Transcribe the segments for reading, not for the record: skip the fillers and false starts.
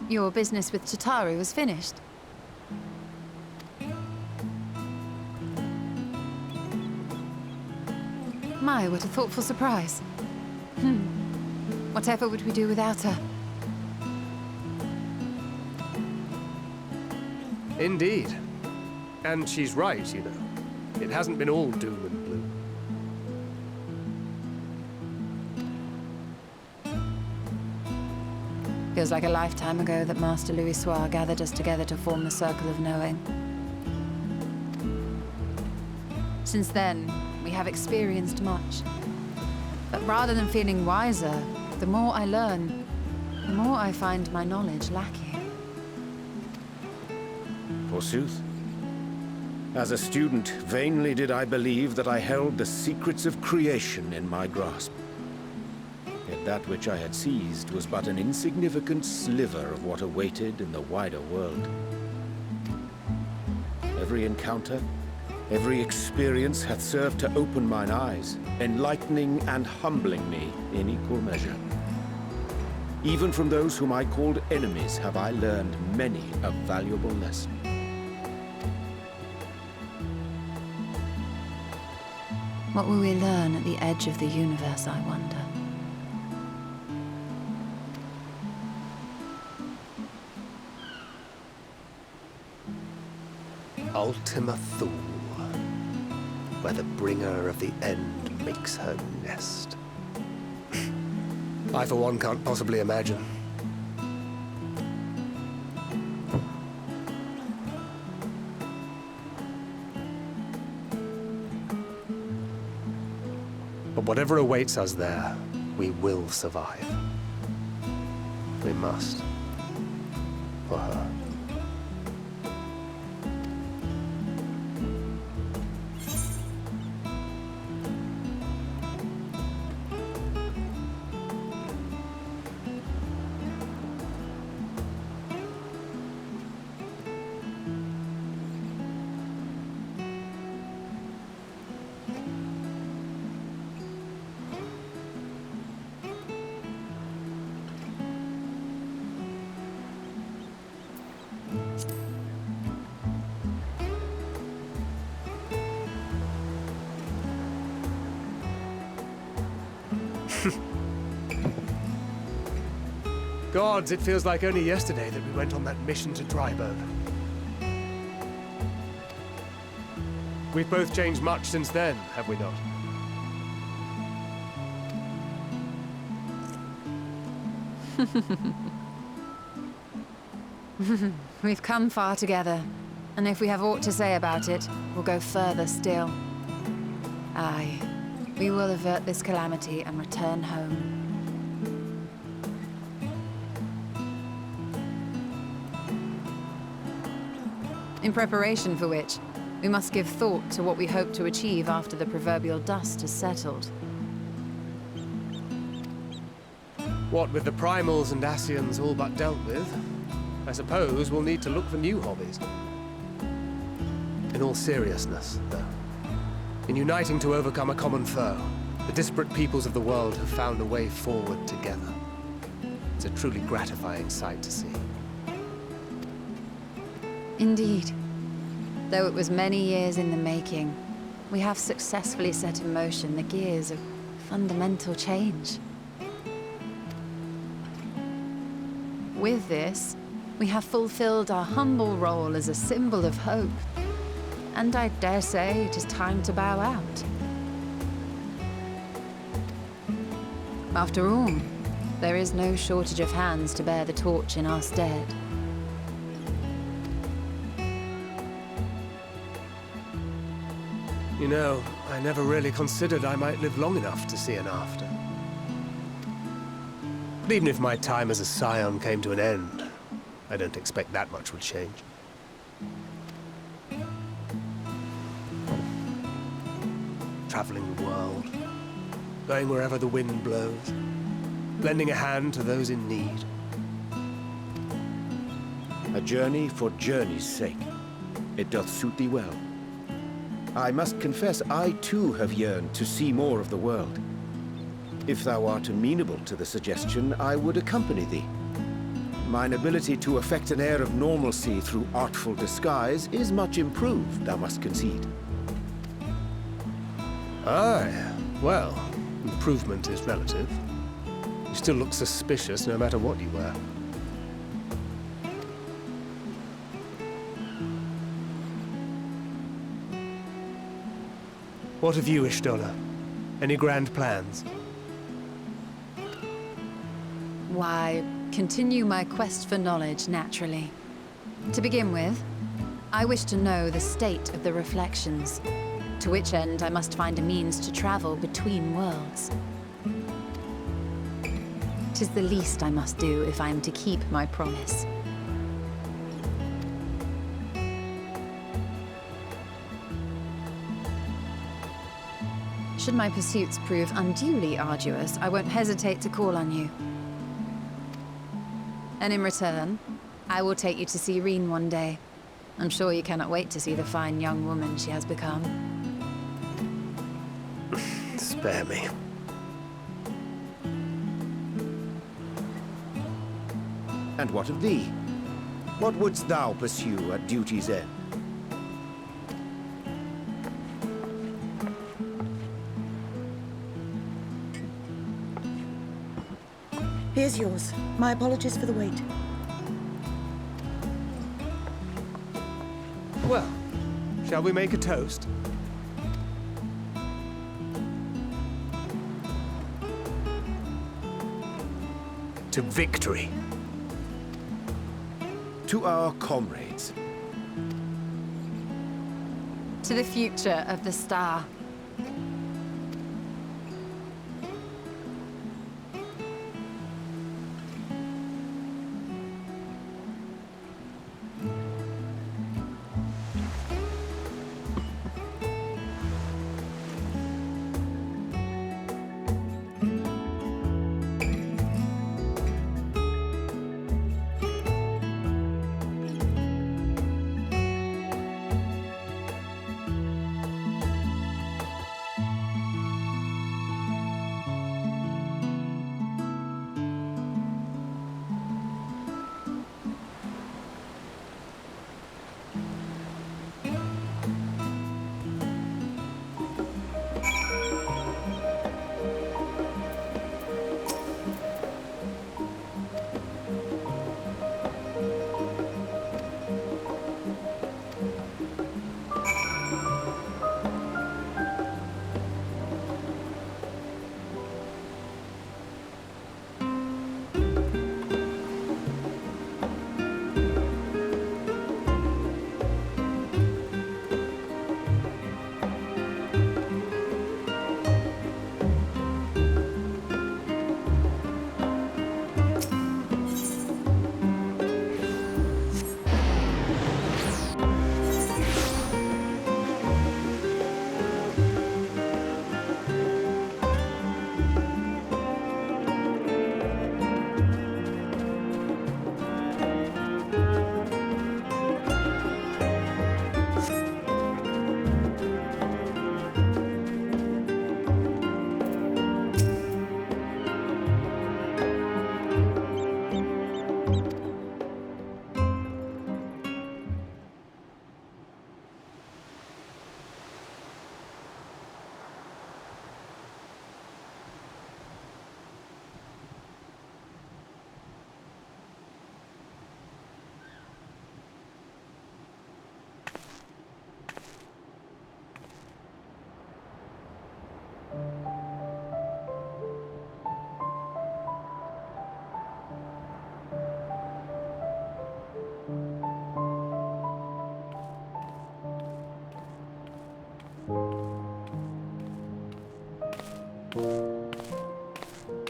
Your business with Tataru was finished. My, what a thoughtful surprise. Whatever would we do without her? Indeed. And she's right, you know. It hasn't been all doom and gloom. Feels like a lifetime ago that Master Louis Soir gathered us together to form the Circle of Knowing. Since then, we have experienced much. But rather than feeling wiser, the more I learn, the more I find my knowledge lacking. Forsooth. As a student, vainly did I believe that I held the secrets of creation in my grasp. Yet that which I had seized was but an insignificant sliver of what awaited in the wider world. Every encounter, every experience hath served to open mine eyes, enlightening and humbling me in equal measure. Even from those whom I called enemies have I learned many a valuable lesson. What will we learn at the edge of the universe, I wonder? Ultima Thule, where the bringer of the end makes her nest. I, for one, can't possibly imagine. But whatever awaits us there, we will survive. We must. For her. Gods, it feels like only yesterday that we went on that mission to Dryburg. We've both changed much since then, have we not? We've come far together, and if we have aught to say about it, we'll go further still. Aye, we will avert this calamity and return home. In preparation for which, we must give thought to what we hope to achieve after the proverbial dust has settled. What with the primals and Ascians all but dealt with, I suppose we'll need to look for new hobbies. In all seriousness, though, in uniting to overcome a common foe, the disparate peoples of the world have found a way forward together. It's a truly gratifying sight to see. Indeed. Though it was many years in the making, we have successfully set in motion the gears of fundamental change. With this, we have fulfilled our humble role as a symbol of hope. And I dare say it is time to bow out. After all, there is no shortage of hands to bear the torch in our stead. You know, I never really considered I might live long enough to see an after. But even if my time as a scion came to an end, I don't expect that much would change. Traveling the world, going wherever the wind blows, lending a hand to those in need. A journey for journey's sake. It doth suit thee well. I must confess, I too have yearned to see more of the world. If thou art amenable to the suggestion, I would accompany thee. mine ability to affect an air of normalcy through artful disguise is much improved, I must concede. Aye. Well, improvement is relative. You still look suspicious no matter what you wear. What of you, Ishtola? Any grand plans? Why, continue my quest for knowledge, naturally. To begin with, I wish to know the state of the reflections, to which end I must find a means to travel between worlds. 'Tis the least I must do if I am to keep my promise. Should my pursuits prove unduly arduous, I won't hesitate to call on you. And in return, I will take you to see Reen one day. I'm sure you cannot wait to see the fine young woman she has become. Spare me. And what of thee? What wouldst thou pursue at duty's end? Here's yours. My apologies for the wait. Well, shall we make a toast? To victory. To our comrades. To the future of the star.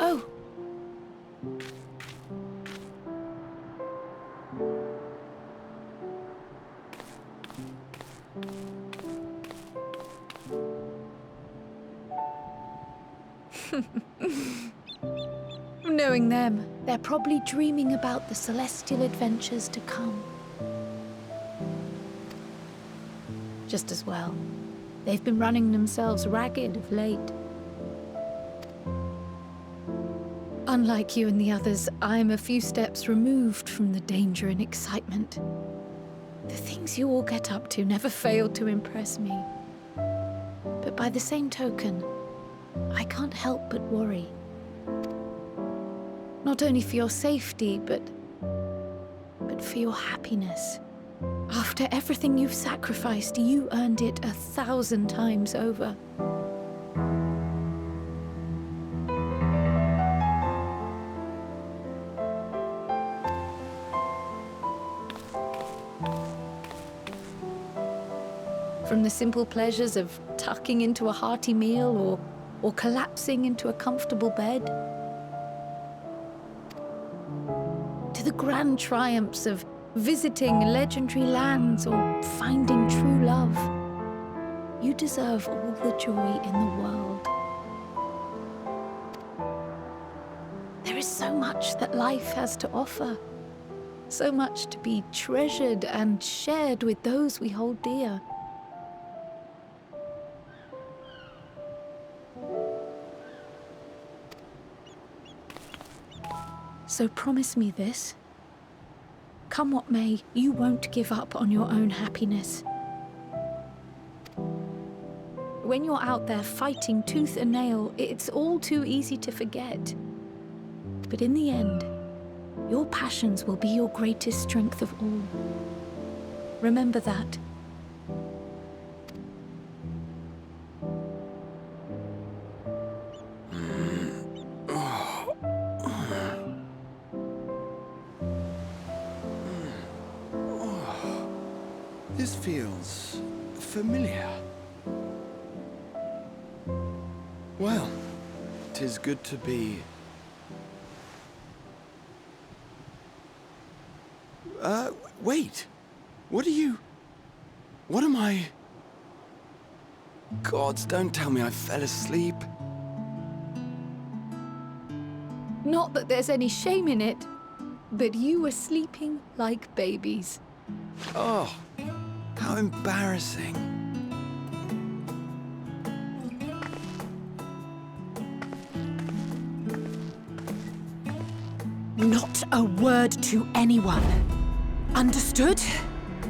Oh. Knowing them, they're probably dreaming about the celestial adventures to come. Just as well. They've been running themselves ragged of late. Unlike you and the others, I'm a few steps removed from the danger and excitement. The things you all get up to never fail to impress me. But by the same token, I can't help but worry. Not only for your safety, but for your happiness. After everything you've sacrificed, you earned it 1,000 times over. From the simple pleasures of tucking into a hearty meal or collapsing into a comfortable bed, to the grand triumphs of visiting legendary lands or finding true love, you deserve all the joy in the world. There is so much that life has to offer, so much to be treasured and shared with those we hold dear. So promise me this. Come what may, you won't give up on your own happiness. When you're out there fighting tooth and nail, it's all too easy to forget. But in the end, your passions will be your greatest strength of all. Remember that. This feels familiar. Well, 'tis good to be... wait. What am I... Gods, don't tell me I fell asleep. Not that there's any shame in it, but you were sleeping like babies. Oh, how embarrassing. Not a word to anyone. Understood?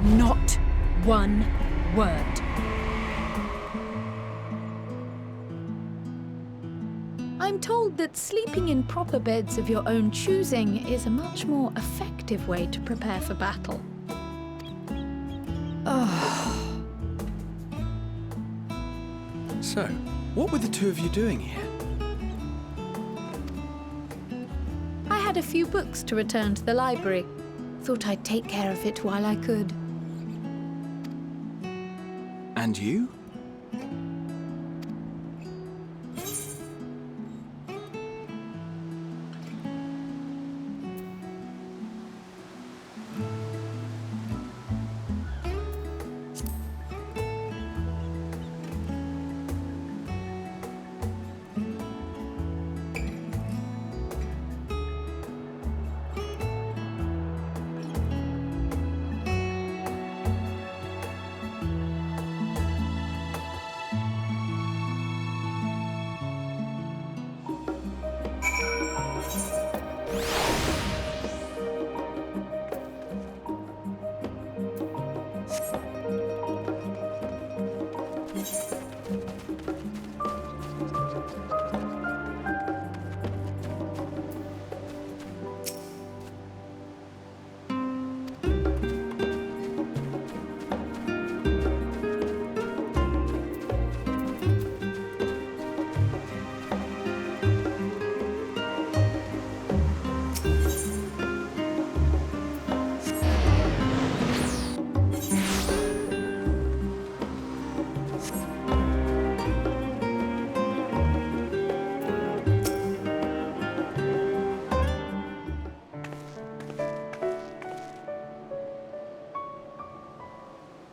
Not one word. I'm told that sleeping in proper beds of your own choosing is a much more effective way to prepare for battle. So, what were the two of you doing here? I had a few books to return to the library. Thought I'd take care of it while I could. And you?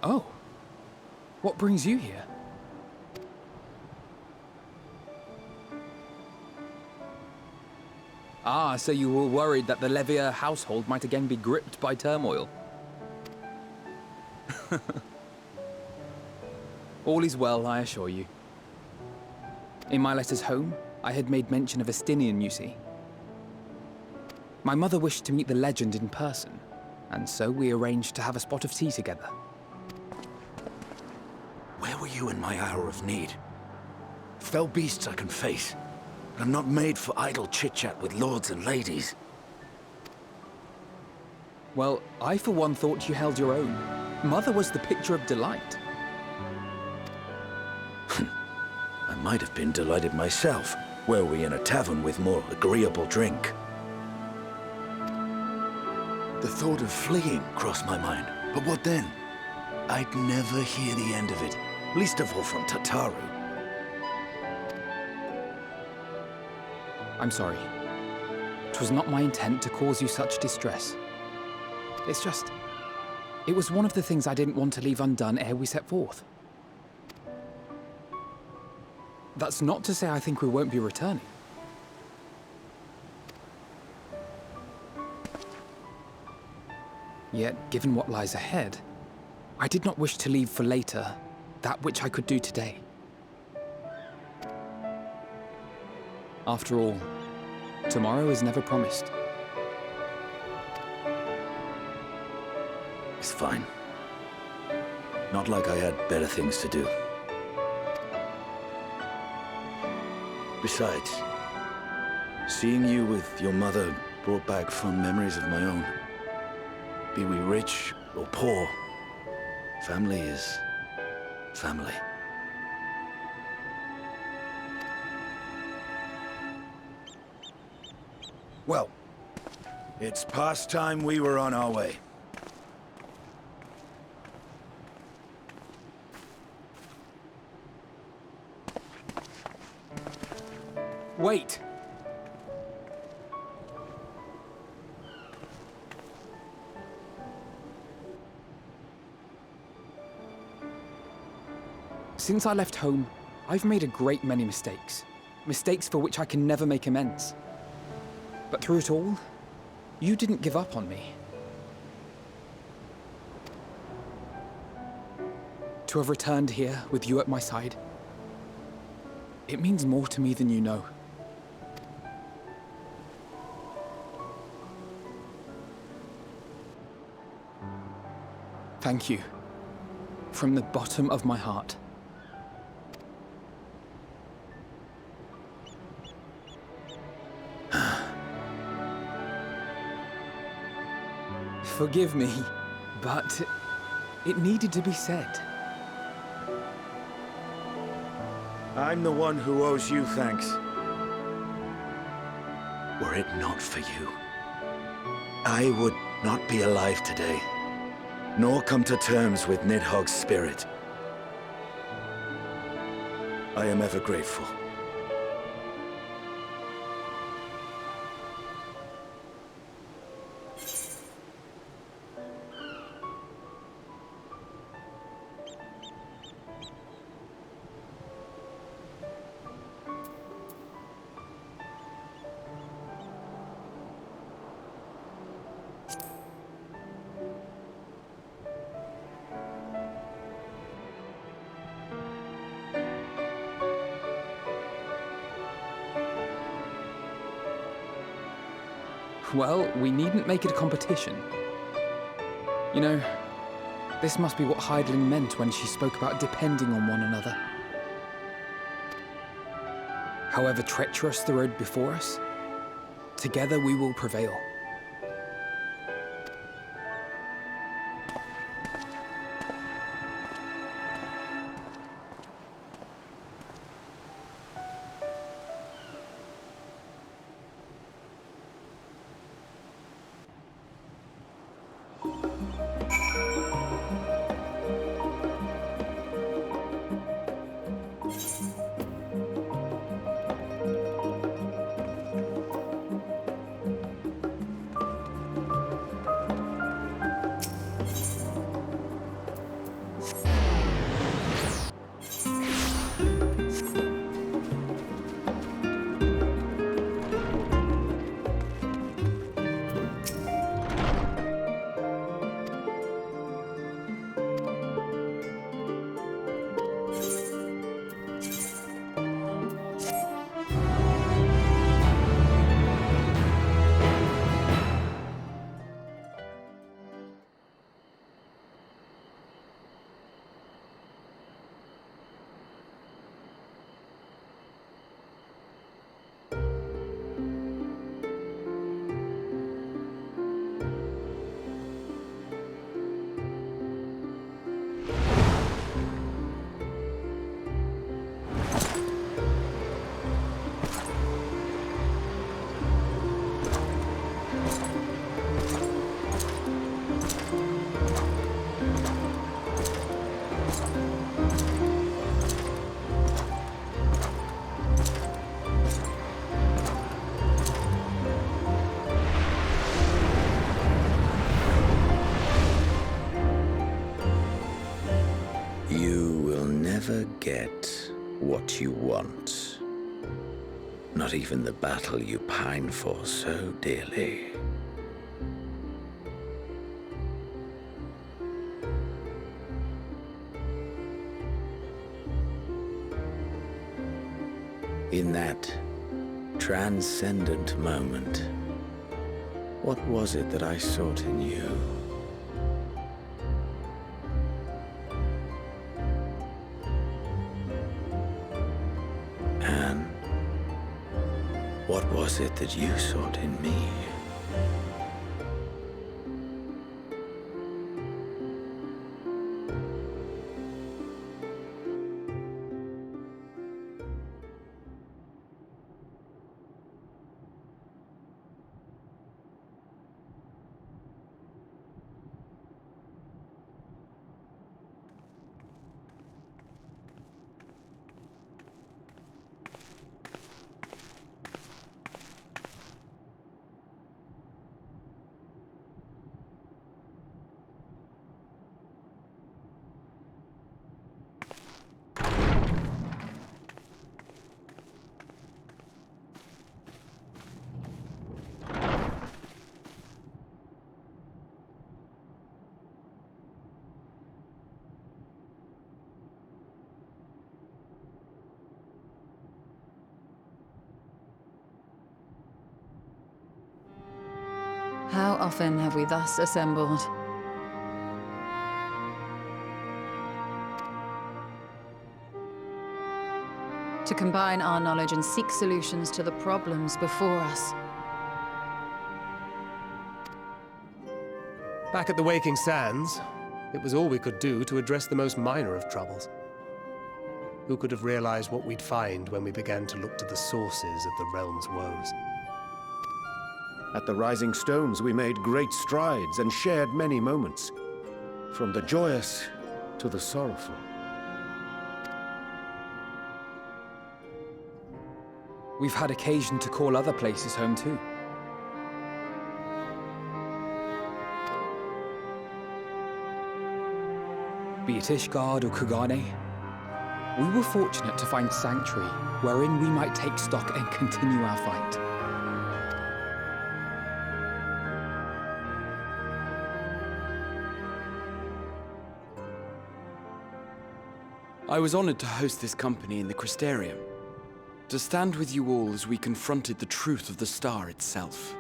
Oh. What brings you here? Ah, so you were worried that the Levier household might again be gripped by turmoil. All is well, I assure you. In my letters home, I had made mention of Estinian, you see. My mother wished to meet the legend in person, and so we arranged to have a spot of tea together. Where were you in my hour of need? Fell beasts I can face, but I'm not made for idle chit-chat with lords and ladies. Well, I for one thought you held your own. Mother was the picture of delight. I might have been delighted myself, were we in a tavern with more agreeable drink. The thought of fleeing crossed my mind, but what then? I'd never hear the end of it, least of all from Tataru. I'm sorry. 'Twas not my intent to cause you such distress. It's just... it was one of the things I didn't want to leave undone ere we set forth. That's not to say I think we won't be returning. Yet, given what lies ahead, I did not wish to leave for later that which I could do today. After all, tomorrow is never promised. It's fine. Not like I had better things to do. Besides, seeing you with your mother brought back fond memories of my own. Be we rich or poor, family is family. Well, it's past time we were on our way. Wait! Since I left home, I've made a great many mistakes. Mistakes for which I can never make amends. But through it all, you didn't give up on me. To have returned here with you at my side, it means more to me than you know. Thank you, from the bottom of my heart. Forgive me, but it needed to be said. I'm the one who owes you thanks. Were it not for you, I would not be alive today, nor come to terms with Nidhogg's spirit. I am ever grateful. Well, we needn't make it a competition. You know, this must be what Heidling meant when she spoke about depending on one another. However treacherous the road before us, together we will prevail. get what you want. Not even the battle you pine for so dearly. In that transcendent moment, what was it that I sought in you? And what was it that you sought in me? How often have we thus assembled? To combine our knowledge and seek solutions to the problems before us. Back at the Waking Sands, it was all we could do to address the most minor of troubles. Who could have realized what we'd find when we began to look to the sources of the realm's woes? At the Rising Stones, we made great strides and shared many moments, from the joyous to the sorrowful. We've had occasion to call other places home too. Be it Ishgard or Kugane, we were fortunate to find sanctuary wherein we might take stock and continue our fight. I was honored to host this company in the Crystarium, to stand with you all as we confronted the truth of the star itself.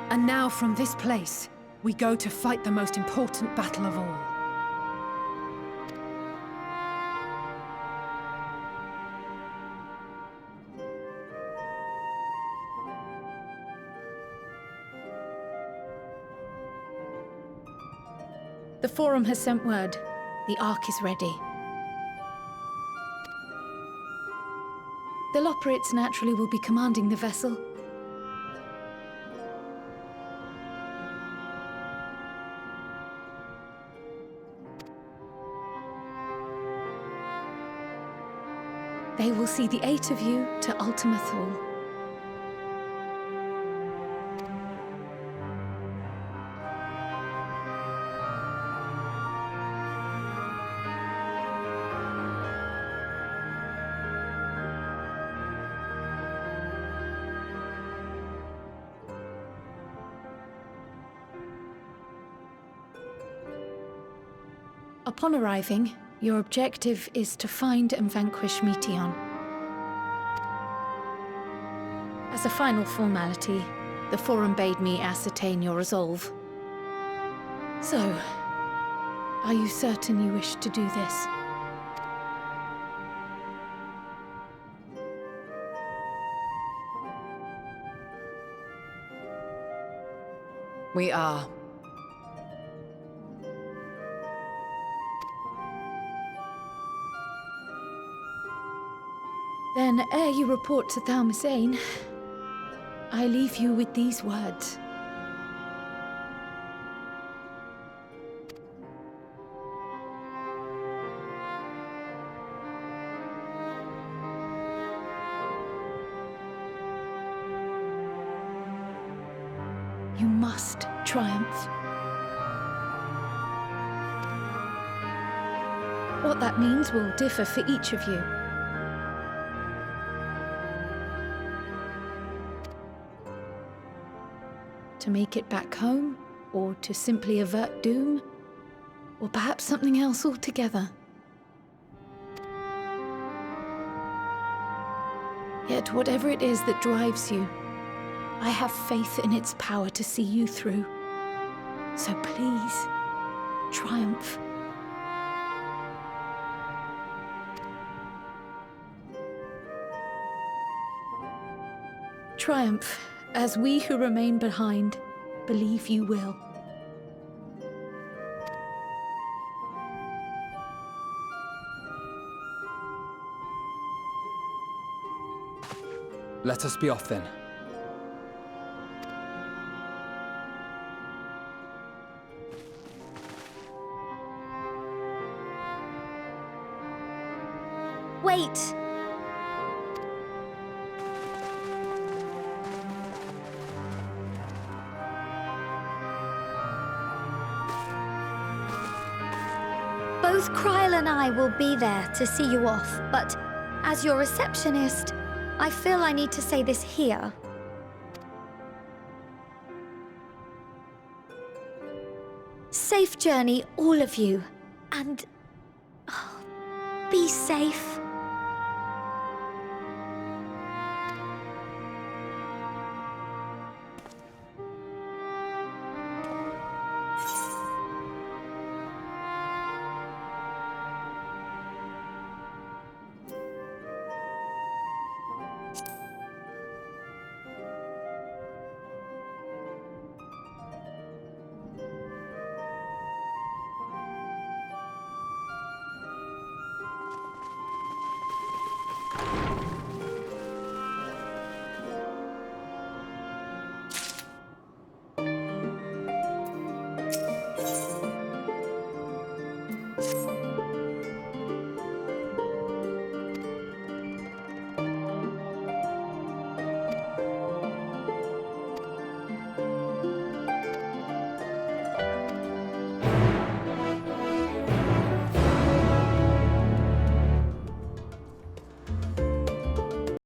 And now from this place, we go to fight the most important battle of all. The Forum has sent word. The Ark is ready. The Loporrits naturally will be commanding the vessel. They will see the 8 of you to Ultima Thule. Upon arriving, your objective is to find and vanquish Meteon. As a final formality, the Forum bade me ascertain your resolve. So, are you certain you wish to do this? We are. Then, ere you report to Thalmasane, I leave you with these words. You must triumph. What that means will differ for each of you. To make it back home, or to simply avert doom, or perhaps something else altogether. Yet whatever it is that drives you, I have faith in its power to see you through. So please, triumph. Triumph, as we who remain behind believe you will. Let us be off then. Wait! Both Kryl and I will be there to see you off, but as your receptionist, I feel I need to say this here. Safe journey, all of you, and be safe.